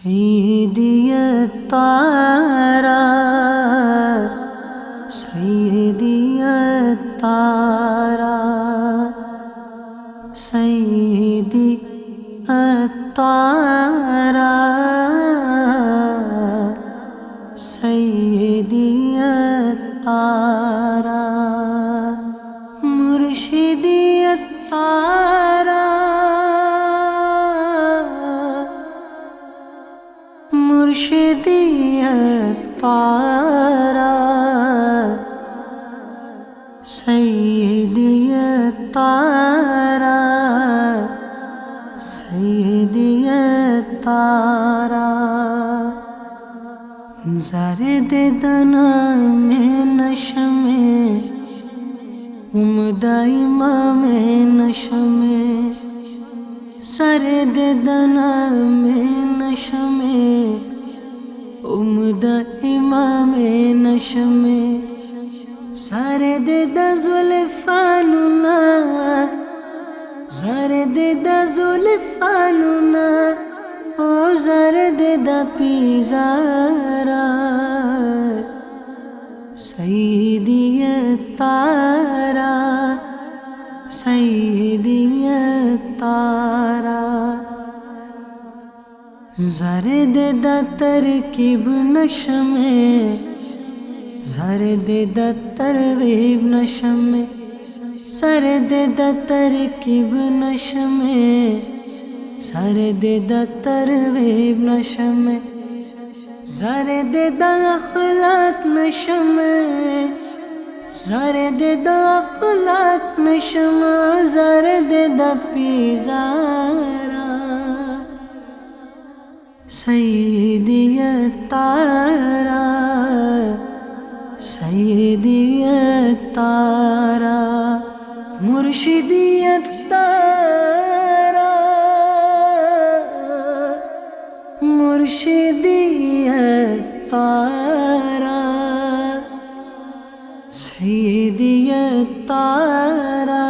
سیدی الطارا سیدی الطارا سیدی الطارا سیدی الطارا مرشدی الطارا مرشدی الطارا سیدی الطارا سیدی الطارا زرد دنا میں نشم عمدہ امام نشم سرد دنا میں نشم عمدہ امام نشم سرد د زلفاننا زرد د زلفاننا او زرد د پیزارا سیدی الطارا سیدی الطارا زرد د ترکیب نشم زرد د ترغیب نشم سرد د ترکیب نشم سرد د ترغیب نشم زرد د اخلاق نشم زرد د اخلاق نشم زرد د پیزارا سیدی الطارا سیدی الطارا مرشدی الطارا مرشدی الطارا سیدی الطارا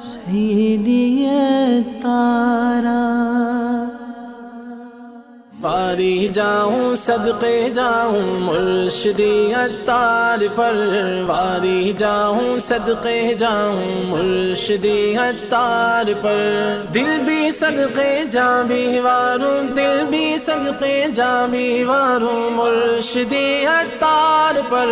سیدی الطارا باری جاؤں صدقے جاؤں مرشدی عطار پر باری جاؤں صدقے جاؤں مرشدی عطار پر دل بھی صدقے جاں بھی واروں دل بھی صدقے جاں بھی واروں مرشدی عطار پر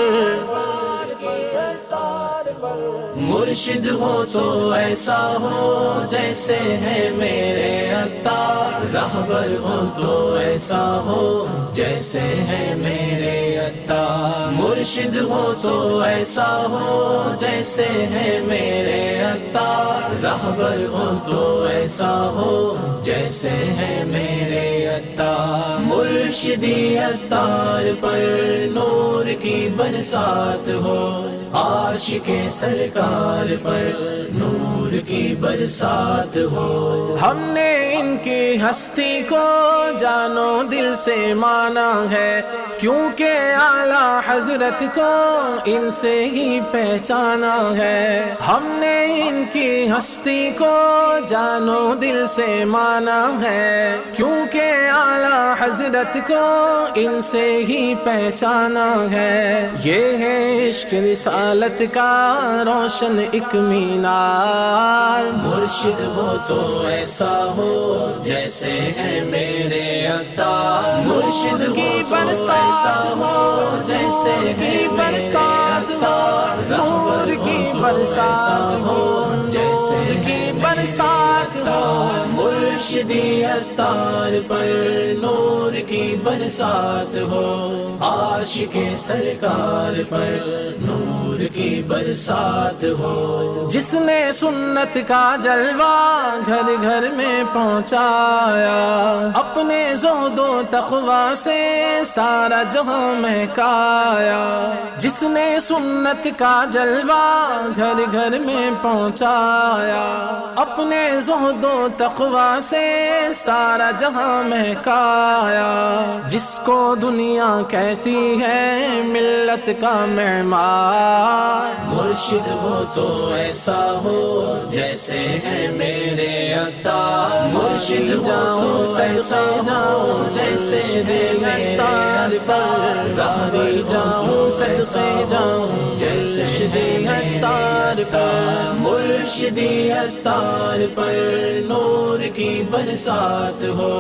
مرشد ہو تو ایسا ہو جیسے ہے میرے عطار رہبر ہو تو ایسا ہو جیسے ہے میرے عطار مرشد ہو تو ایسا ہو جیسے ہے میرے عطار رہبر ہو تو ایسا ہو جیسے ہے میرے عطار مرشدی عطار پر نور کی برسات ہو عاشق سرکار پر نور کی برسات ہو ہم نے ان کی ہستی کو جانو دل سے مانا ہے کیونکہ اعلیٰ حضرت کو ان سے ہی پہچانا ہے ہم نے ان کی ہستی کو جانو دل سے مانا ہے کیونکہ اعلیٰ حضرت کو ان سے ہی پہچانا ہے یہ ہے عشق رسالت کا روشن ایک مینار مرشد ہو تو ایسا ہو جیسے ہے میرے عطار مرشد کی برسات ہو جیسے کی برسات ہو نور کی برسات ہو جیسے کی برسات ہو مرشدی عطار پر نور کی برسات ہو عاشق سرکار پر نور کی برسات ہو جس نے سنت کا جلوہ گھر گھر میں پہنچایا اپنے زہد و تقوی سے سارا جہاں مہکایا جس نے سنت کا جلوہ گھر گھر میں پہنچایا اپنے زہد و تقوی سے سارا جہاں مہکایا جس کو دنیا کہتی ہے ملت کا معمار مرشد ہو تو ایسا ہو جیسے ہے میرے عطار مرشد جاؤں ایسا جاؤ جیسے دل تار پر راہی جاؤں صدقے جاؤں جیسے دل تار پر مرشدی اتار پر نور کی برسات ہو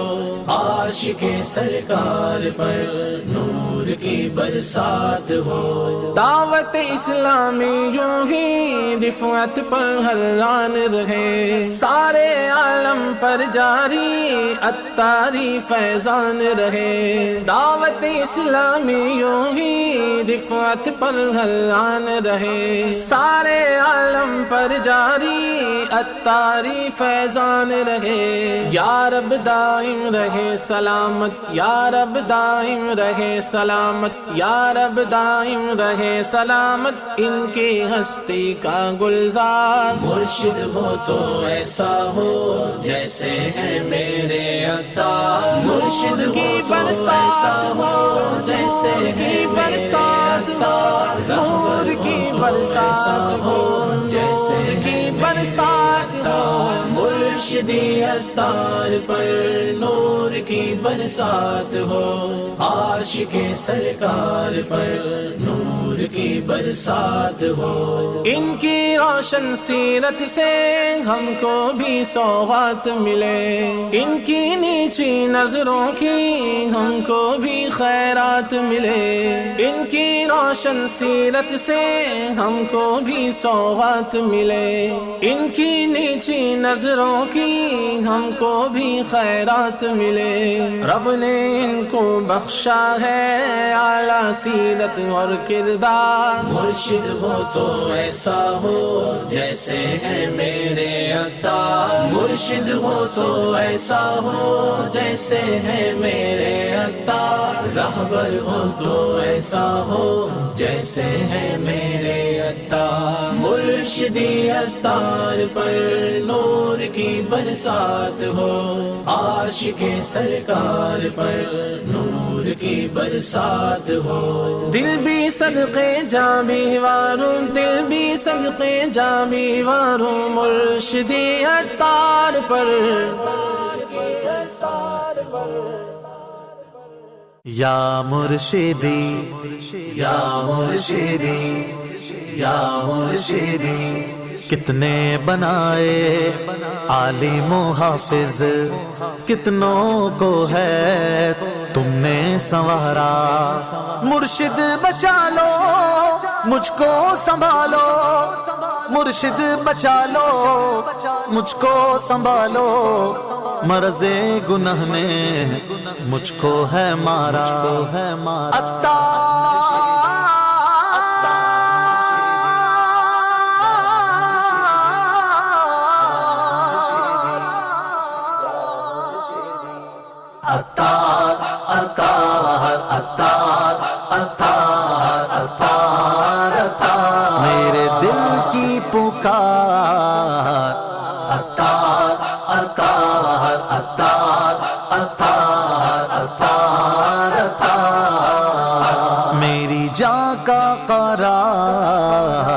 عاشق سرکار پر نور کی برسات ہو دعوت اسلامی یوں ہی رفعت پر حران رہے سارے عالم پر جاری عطاری فیضان رہے دعوت اسلامی یوں ہی رفعت پر حران رہے سارے عالم پر جاری عطاری فیضان رہے یا رب دائم رہے سلامت یا رب دائم رہے سلامت یا رب دائم رہے سلامت ان کی ہستی کا گلزار مرشد ہو تو ایسا ہو جیسے ہے میرے عطار مرشد کی برسات ہو جیسے کی برسات ہو نور کی برسات ہو جیسے کی برسات ہو مرشدی عطار پر نور کی برسات ہو عاشق سرکار پر نور کی برسات ہو ان کی روشن سیرت سے ہم کو بھی سوغات ملے ان کی نیچی نظروں کی ہم کو بھی خیرات ملے ان کی روشن سیرت سے ہم کو بھی سوغات ملے ان کی نیچی نظروں کی ہم کو بھی خیرات ملے رب نے ان کو بخشا ہے اعلیٰ سیرت اور کردار مرشد ہو تو ایسا ہو جیسے ہے میرے عطار مرشد ہو تو ایسا ہو جیسے ہے میرے عطار رہبر ہو تو ایسا ہو جیسے ہے میرے عطار مرشدی عطار پر نور کی برسات ہو عاشق سرکار پر نور کی برسات ہو دل بھی صدقے جاں بھی واروں دل بھی صدقے جاں بھی واروں مرشدی عطار پر یا مرشدی یا مرشدی یا مرشدی کتنے بنائے عالم و حافظ کتنوں کو ہے تم نے سنوارا مرشد بچا لو مجھ کو سنبھالو مرشد بچا لو مجھ کو سنبھالو مرض گناہ نے مجھ کو ہے مارا میرے دل کی پکار عطار عطار عطار عطار عطار عطار میری جان کا قرار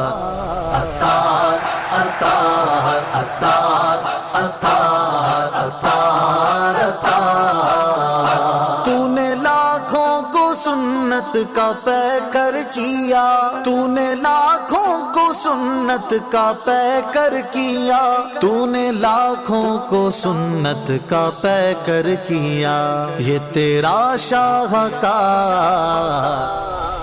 عطار عطار عطار عطار عطار عطار تو نے لاکھوں کو سنت کا فکر کیا تو نے لاکھوں کو سنت کا فکر کیا تو نے لاکھوں کو سنت کا فکر کیا یہ تیرا شاہکار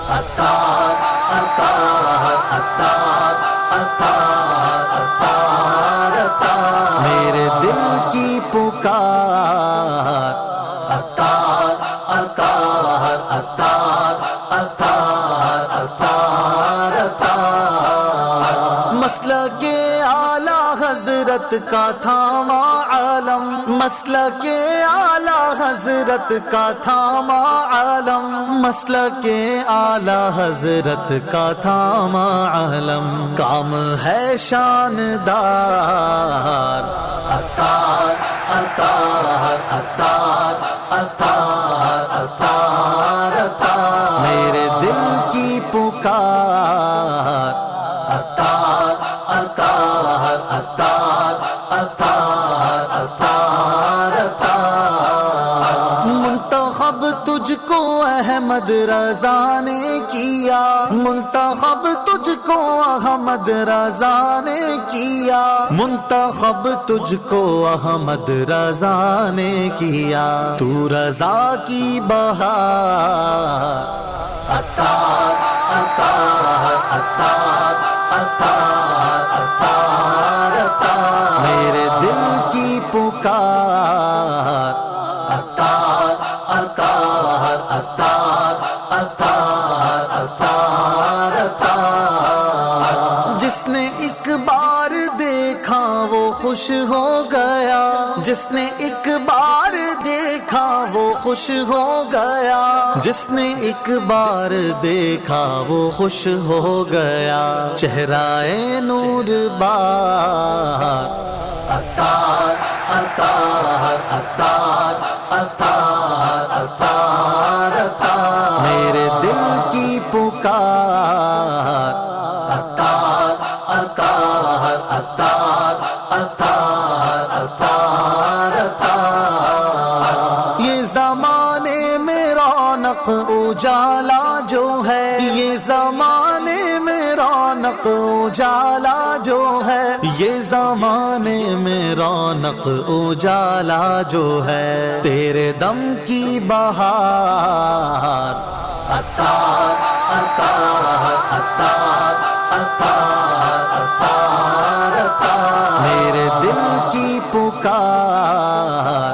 عطار عطار عطار عطار عطار عطار میرے دل کی پکار عطار عطار عطار عطار عطار عطار مسلک اعلیٰ حضرت کا تھاما عالم مسلک اعلیٰ حضرت کا تھاما عالم مسلک اعلیٰ حضرت کا تھاما عالم کام ہے شاندار عطار عطار عطار عطار عطار عطار میرے دل کی پکار عطار عطار عطار عطار عطار عطار تجھ کو احمد رضا نے کیا، منتخب تجھ کو احمد رضا نے کیا، منتخب تجھ کو احمد رضا نے کیا، تو رضا کی بہار عطار عطار عطار عطار عطار عطار، میرے دل کی پکار عطار عطار عطار عطار عطار عطار، جس نے ایک بار دیکھا وہ خوش ہو گیا، جس نے ایک بار دیکھا وہ خوش ہو گیا، جس نے ایک بار دیکھا وہ خوش ہو گیا، چہرہ نور بار عطار عطار عطار عطار عطار عطار، میرے دل کی پکار عطار عطار عطار عطار عطار عطار، یہ زمانے میں رونق اجالا جو ہے، یہ زمانے میں رونق اجالا جو ہے، یہ زمانے میں رونق اجالا جو ہے، تیرے دم کی بہار عطار عطار عطار عطار عطار عطار، میرے دل کی پکار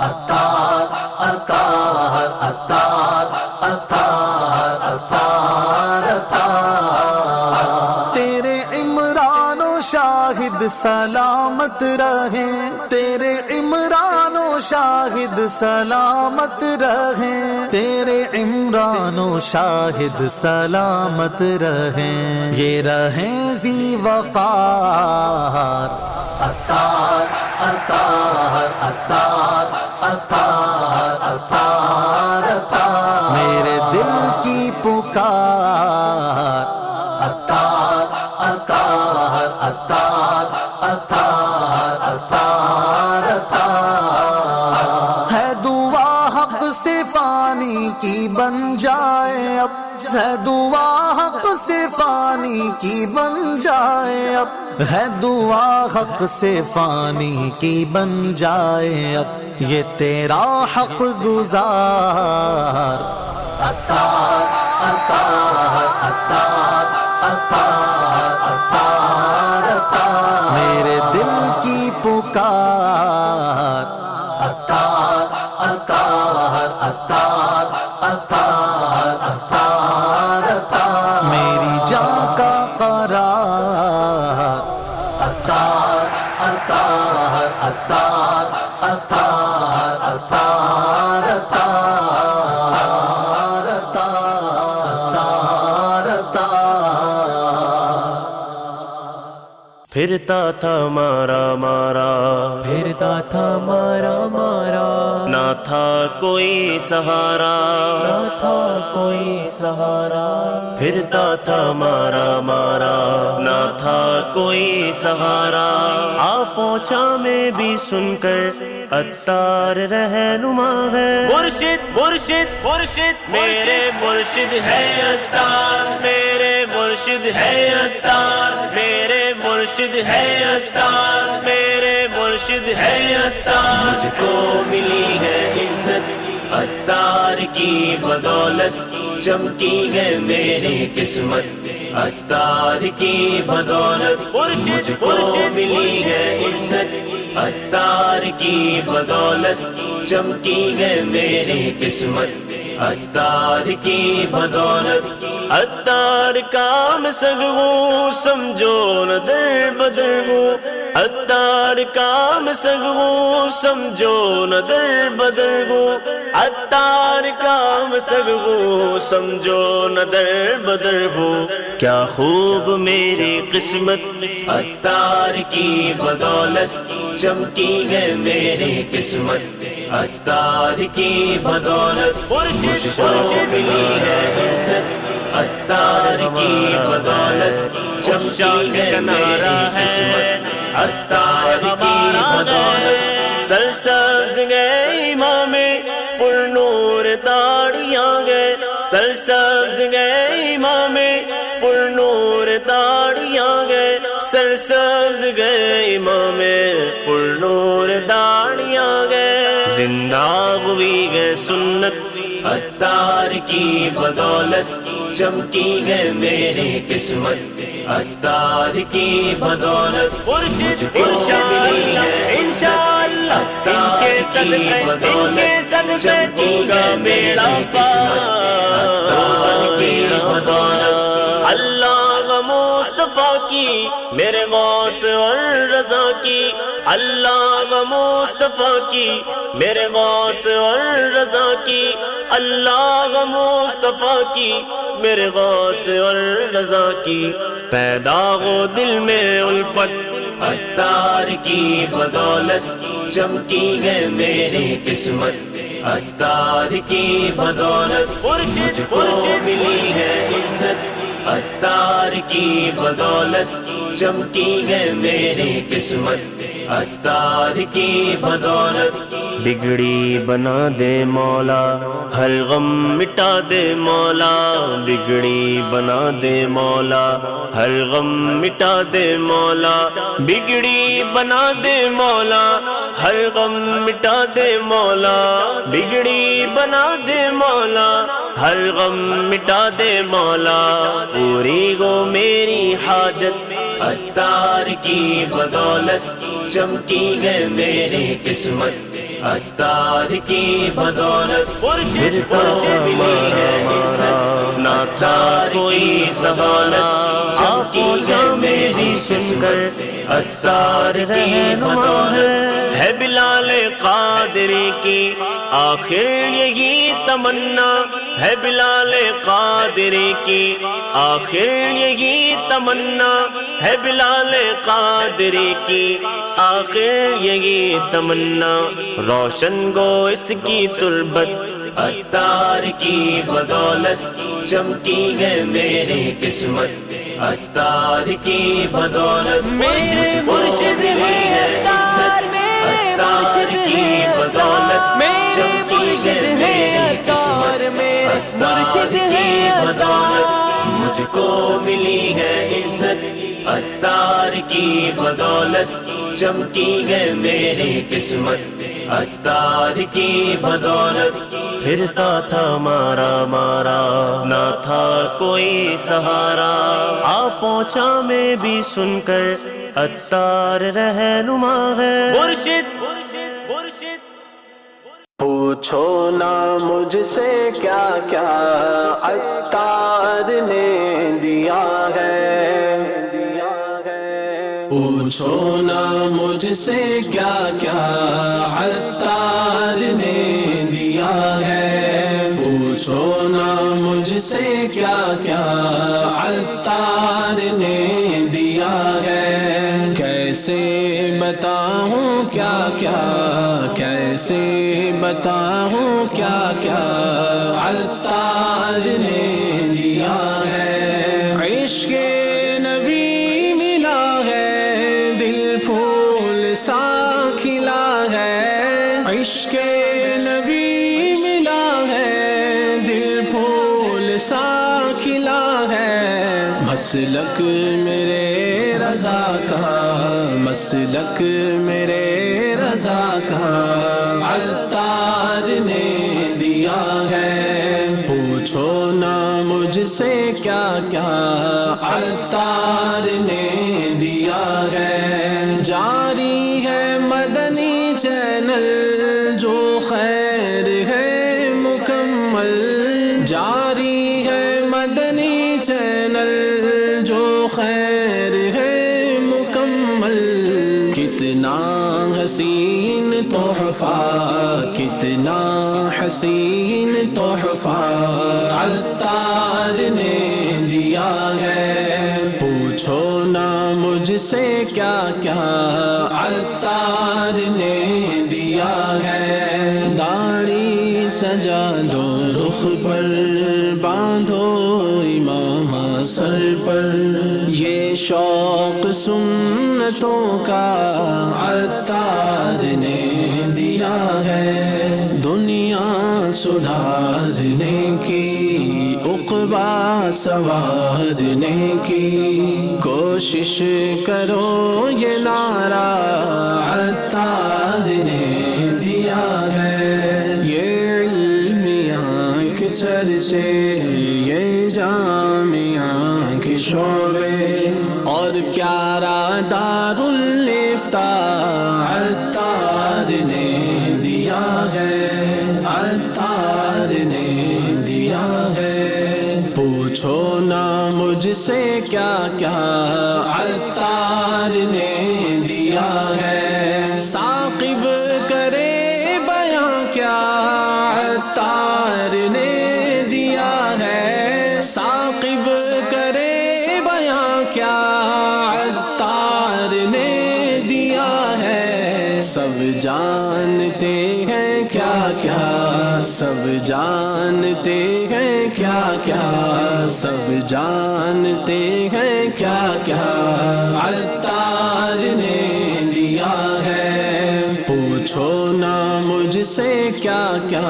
عطار عطار عطار عطار عطار عطار، تیرے عمران و شاہد سلامت رہیں، تیرے عمران و شاہد سلامت رہیں، تیرے عمران و شاہد سلامت رہیں، یہ رہیں ذی وقار عطار عطار عطار عطار عطار عطار، میرے دل کی پکار عطار عطار عطار عطار عطار عطار، ہے دعا حق سے فانی کی بن جائے اب، ہے دعا حق سے فانی کی بن جائے اب، ہے دعا حق سے فانی کی بن جائے اب، یہ تیرا حق گزار عطار عطار عطار عطار عطار عطار، میرے دل کی پکار عطار عطار عطار عطار عطار عطار، میری جان کا قرار عطار عطار عطار عطار عطار عطار عطار، پھرتا تھا مارا مارا، پھرتا تھا مارا مارا، نہ تھا کوئی سہارا، نہ تھا کوئی سہارا، پھرتا تھا مارا مارا، نہ تھا کوئی سہارا، آ پہنچا میں بھی سن کر عطار رہنما ہے، مرشد مرشد مرشد میرے مرشد ہے عطار، میرے مرشد ہے عطار، میرے مرشد ہے عطار، میرے مرشد ہے عطار، مجھ کو ملی ہے عزت عطار کی بدولت، چمکی ہے میری قسمت عطار کی بدولت، مرشد مرشد ملی ہے عزت عطار کی بدولت، چمکی ہے میری قسمت عطار کی بدولت، عطار کام سگو سمجھو نہ در بدر گو، عطار کام سگو سمجھو نہ در بدر گو، عطار کام سگو سمجھو نہ در بدر گو، کیا خوب میری قسمت عطار کی بدولت، چمکی ہے میری قسمت عطار کی بدولت، مرشد مرشد ملی ہے عزت عطار کی بدولت، چمکی ہے میری قسمت عطار کی بدولت، سرسبز گئے امام پر نور داڑ سرسبز گئے امام پر نور داڑیاں گئے، سرسبز گئے امام پر نور داڑیاں گئے، زندہ ہوئی گئے سنت عطار کی بدولت، چمکی ہے میری قسمت عطار کی بدولت، انشاءاللہ انشاءاللہ ان کے صدقے ہوگا میرا عطار کی بدولت، اللہ مصطفیٰ کی میرے غوث اور رضا کی، اللہ مصطفیٰ کی میرے غوث اور رضا کی، اللہ مصطفیٰ کی میرے غوث اور رضا کی، پیدا ہو دل میں الفت عطار کی بدولت، چمکی ہے میری قسمت عطار کی بدولت، مجھ کو ملی ہے عزت عطار کی بدولت، چمکی ہے میری قسمت عطار کی بدولت، بگڑی بنا دے مولا ہر غم مٹا دے مولا، بگڑی بنا دے مولا ہر غم مٹا دے مولا، بگڑی بنا دے مولا ہر غم مٹا دے مولا، بگڑی بنا دے مولا ہر غم مٹا دے مولا، پوری ہو میری حاجت عطار کی بدولت، چمکی ہے میری قسمت عطار کی بدولت، پھرتا ہمارا عزت نہ تھا کوئی سہارا، چمکی ہے میری سن کر عطار رہنما ہے بلال قادری کی آخر یہی تمنا، ہے بلال قادری کی آخر یہی تمنا، ہے بلال قادری کی آخر یہی تمنا، روشن گو اس کی تربت عطار کی بدولت، چمکی ہے میری قسمت عطار کی بدولت، میرے مرشد ہے عطار عطار کی بدولت، چمکی ہے میری قسمت عطار کی بدولت، مجھ کو ملی ہے عزت عطار کی بدولت، چمکی ہے میری قسمت عطار کی بدولت، پھرتا تھا مارا مارا نہ تھا کوئی سہارا، آ پہنچا میں بھی سن کر عطار رہنما ہے، مرشد پوچھو نا مجھ سے کیا کیا عطار نے دیا ہے، پوچھو نا مجھ سے کیا کیا عطار نے دیا ہے، پوچھو نا مجھ سے کیا کیا عطار نے دیا ہے، کیسے بتاؤں کیا کیا، کیسے بتاؤں کیا کیا عطار نے دیا ہے، عشق نبی ملا ہے دل پھول سا کھلا ہے، عشق نبی ملا ہے دل پھول سا کھلا ہے، مسلک میرے رضا کا، مسلک میرے رضا کا عطار نے دیا ہے، پوچھو نا مجھ سے کیا کیا عطار نے دیا ہے، جاری ہے مدنی چینل جو خیر ہے مکمل، جاری ہے مدنی چینل جو خیر ہے مکمل، کتنا حسین تحفہ، کتنا حسین تحفہ عطار نے دیا ہے، پوچھو نا مجھ سے کیا کیا عطار نے دیا ہے، داڑھی سجا دو رخ پر، باندھو امامہ سر پر، یہ شوق سنتوں کا عطار نے دیا ہے، دنیا سدھارنے کی عقبہ سنوارنے کی کوشش کرو، یہ نعرہ عطار نے دیا ہے۔ یہ علمیاں کے چرچے، یہ جامعہ کے شعبے، اور پیارا دارالفتاء عطار نے دیا ہے، عطار نے دیا ہے۔ پوچھو نا مجھ سے کیا کیا عطار نے دیا ہے، ثاقب کرے بیاں کیا عطار نے دیا ہے، ثاقب کرے بیاں کیا عطار نے دیا ہے۔ سب جانتے ہیں کیا کیا، سب جانتے ہیں کیا کیا، سب جانتے ہیں کیا کیا عطار نے دیا ہے۔ پوچھو نا مجھ سے کیا کیا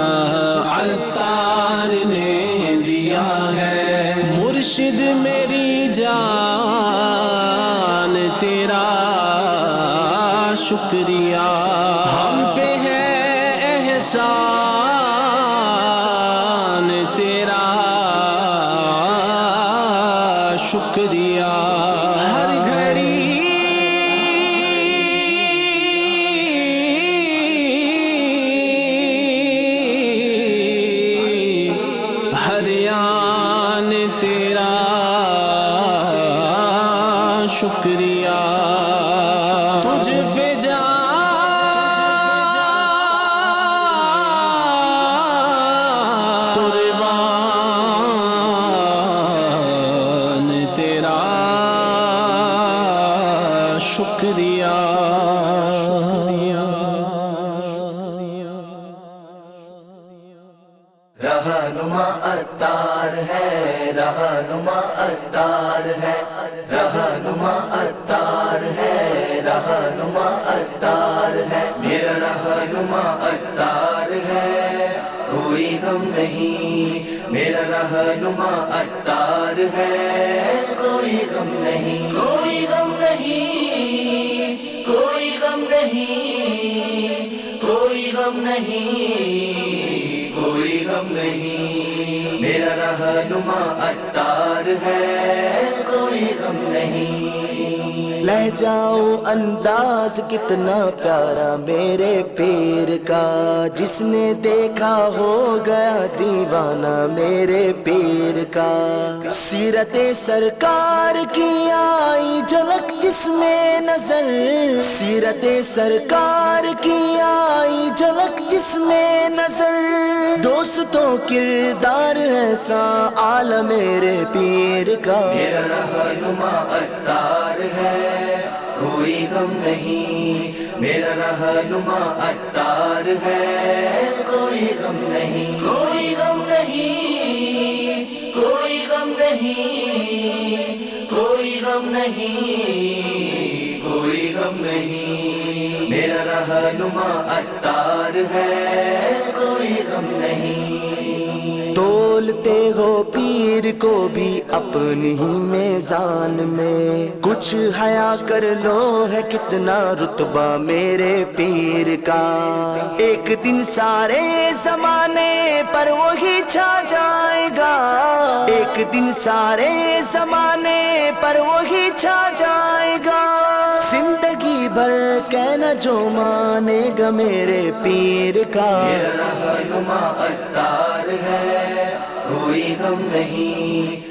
عطار نے دیا ہے۔ مرشد میری جان تیرا شکریہ، ہم پہ ہے احسان تیرا شکریہ۔ ہر گھڑی ہر آن تیرا شکریہ، تجھ پہ قربان تیرا شکریہ۔ رہنما عطار ہے، رہنما عطار ہے، رہنما عطار ہے، رہنما عطار ہے، میرا رہنما عطار ہے، کوئی غم نہیں، میرا رہنما عطار ہے، کوئی غم نہیں، کوئی غم نہیں، کوئی غم نہیں، کوئی غم نہیں، کوئی غم نہیں، میرا رہنما عطار ہے، کوئی غم نہیں۔ لہجاؤ انداز کتنا پیارا میرے پیر کا، جس نے دیکھا ہو گیا دیوانہ میرے پیر کا۔ سیرت سرکار کی آئی جھلک جس میں نظر، سیرت سرکار کی آئی جھلک جس میں نظر، دوستوں کردار ایسا عالم میرے پیر کا۔ میرا رہنما عطار ہے، کوئی غم نہیں، میرا رہنما عطار ہے، کوئی غم نہیں، کوئی غم نہیں، کوئی غم نہیں، کوئی غم نہیں، کوئی غم نہیں، میرا رہنما عطار ہے، کوئی غم نہیں۔ تولتے ہو پیر کو بھی اپنی ہی میزان میں، کچھ حیا کر لو ہے کتنا رتبہ میرے پیر کا۔ ایک دن سارے زمانے پر وہی چھا جائے گا، ایک دن سارے زمانے پر وہی چھا جائے گا، زندگی بھر کہنا جو مانے گا میرے پیر کا۔ میرا رہنما عطار ہے، کوئی غم نہیں،